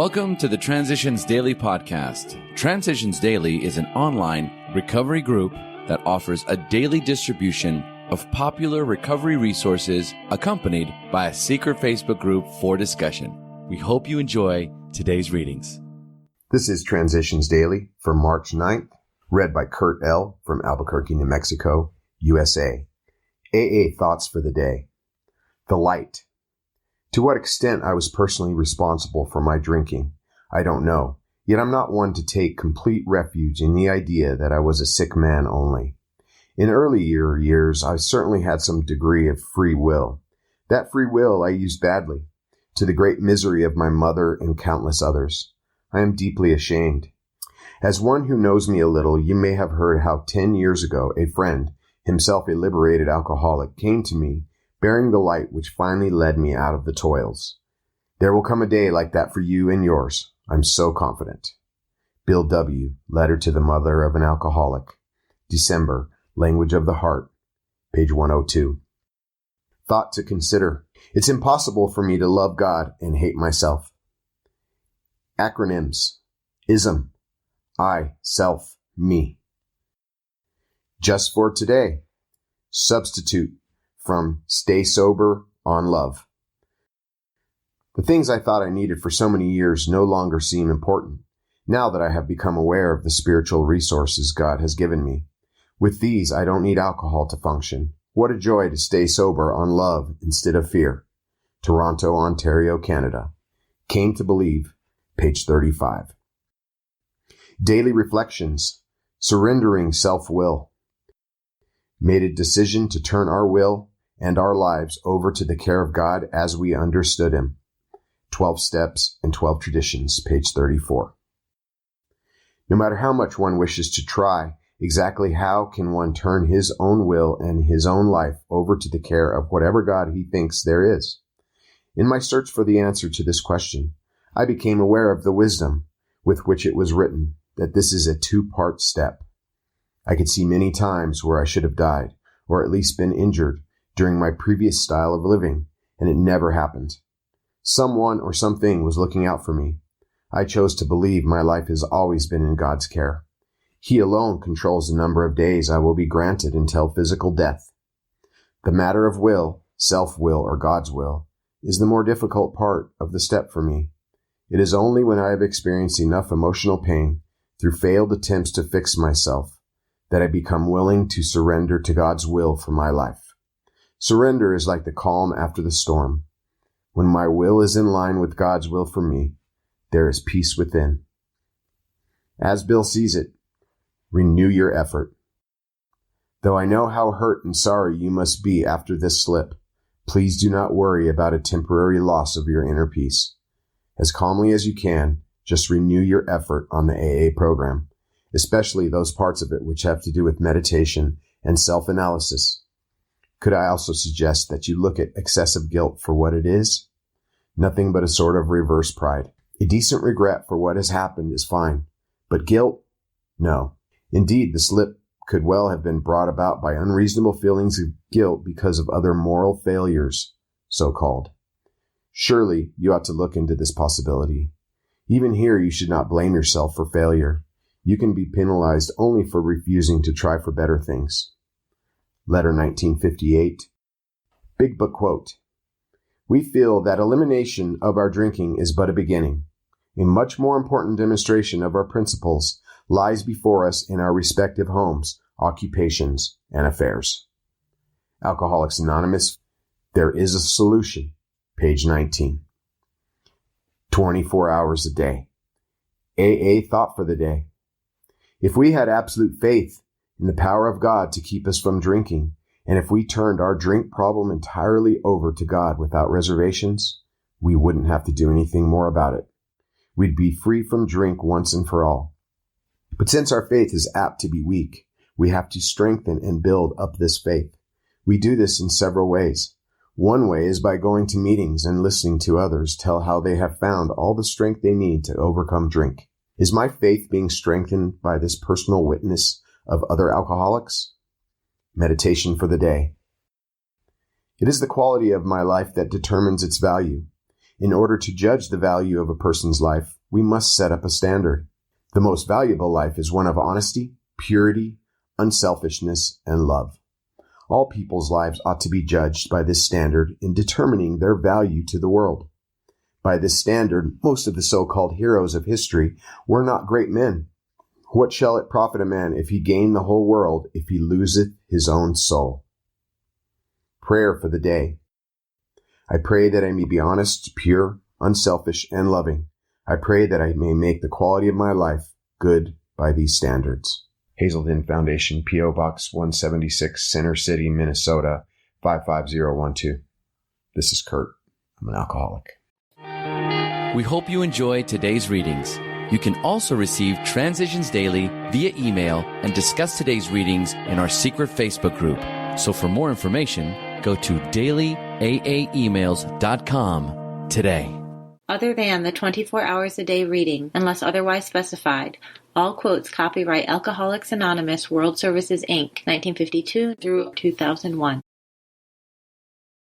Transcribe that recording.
Welcome to the Transitions Daily podcast. Transitions Daily is an online recovery group that offers a daily distribution of popular recovery resources accompanied by a secret Facebook group for discussion. We hope you enjoy today's readings. This is Transitions Daily for March 9th, read by Kurt L. from Albuquerque, New Mexico, USA. AA Thoughts for the Day. The Light. To what extent I was personally responsible for my drinking, I don't know, yet I'm not one to take complete refuge in the idea that I was a sick man only. In early years, I certainly had some degree of free will. That free will I used badly, to the great misery of my mother and countless others. I am deeply ashamed. As one who knows me a little, you may have heard how 10 years ago a friend, himself a liberated alcoholic, came to me bearing the light which finally led me out of the toils. There will come a day like that for you and yours. I'm so confident. Bill W., Letter to the Mother of an Alcoholic. December, Language of the Heart, page 102. Thought to consider. It's impossible for me to love God and hate myself. Acronyms. ISM. I, self, me. Just for today. Substitute from Stay Sober on Love. The things I thought I needed for so many years no longer seem important, now that I have become aware of the spiritual resources God has given me. With these, I don't need alcohol to function. What a joy to stay sober on love instead of fear. Toronto, Ontario, Canada. Came to Believe, page 35. Daily Reflections. Surrendering Self-Will. Made a decision to turn our will and our lives over to the care of God as we understood Him. 12 Steps and 12 Traditions, page 34. No matter how much one wishes to try, exactly how can one turn his own will and his own life over to the care of whatever God he thinks there is? In my search for the answer to this question, I became aware of the wisdom with which it was written, that this is a two-part step. I could see many times where I should have died, or at least been injured, during my previous style of living, and it never happened. Someone or something was looking out for me. I chose to believe my life has always been in God's care. He alone controls the number of days I will be granted until physical death. The matter of will, self-will or God's will, is the more difficult part of the step for me. It is only when I have experienced enough emotional pain through failed attempts to fix myself that I become willing to surrender to God's will for my life. Surrender is like the calm after the storm. When my will is in line with God's will for me, there is peace within. As Bill sees it, renew your effort. Though I know how hurt and sorry you must be after this slip, please do not worry about a temporary loss of your inner peace. As calmly as you can, just renew your effort on the AA program, especially those parts of it which have to do with meditation and self-analysis. Could I also suggest that you look at excessive guilt for what it is? Nothing but a sort of reverse pride. A decent regret for what has happened is fine, but guilt? No. Indeed, the slip could well have been brought about by unreasonable feelings of guilt because of other moral failures, so-called. Surely you ought to look into this possibility. Even here, you should not blame yourself for failure. You can be penalized only for refusing to try for better things. Letter 1958. Big Book Quote. We feel that elimination of our drinking is but a beginning. A much more important demonstration of our principles lies before us in our respective homes, occupations, and affairs. Alcoholics Anonymous. There is a solution. Page 19. 24 hours a day. AA Thought for the Day. If we had absolute faith in the power of God to keep us from drinking, and if we turned our drink problem entirely over to God without reservations, we wouldn't have to do anything more about it. We'd be free from drink once and for all. But since our faith is apt to be weak, we have to strengthen and build up this faith. We do this in several ways. One way is by going to meetings and listening to others tell how they have found all the strength they need to overcome drink. Is my faith being strengthened by this personal witness of other alcoholics? Meditation for the day. It is the quality of my life that determines its value. In order to judge the value of a person's life, we must set up a standard. The most valuable life is one of honesty, purity, unselfishness, and love. All people's lives ought to be judged by this standard in determining their value to the world. By this standard, most of the so-called heroes of history were not great men. What shall it profit a man if he gain the whole world, if he loseth his own soul? Prayer for the day. I pray that I may be honest, pure, unselfish, and loving. I pray that I may make the quality of my life good by these standards. Hazelden Foundation, P.O. Box 176, Center City, Minnesota, 55012. This is Kurt. I'm an alcoholic. We hope you enjoyed today's readings. You can also receive Transitions Daily via email and discuss today's readings in our secret Facebook group. So for more information, go to dailyaaemails.com today. Other than the 24 hours a day reading, unless otherwise specified, all quotes copyright Alcoholics Anonymous World Services, Inc., 1952 through 2001.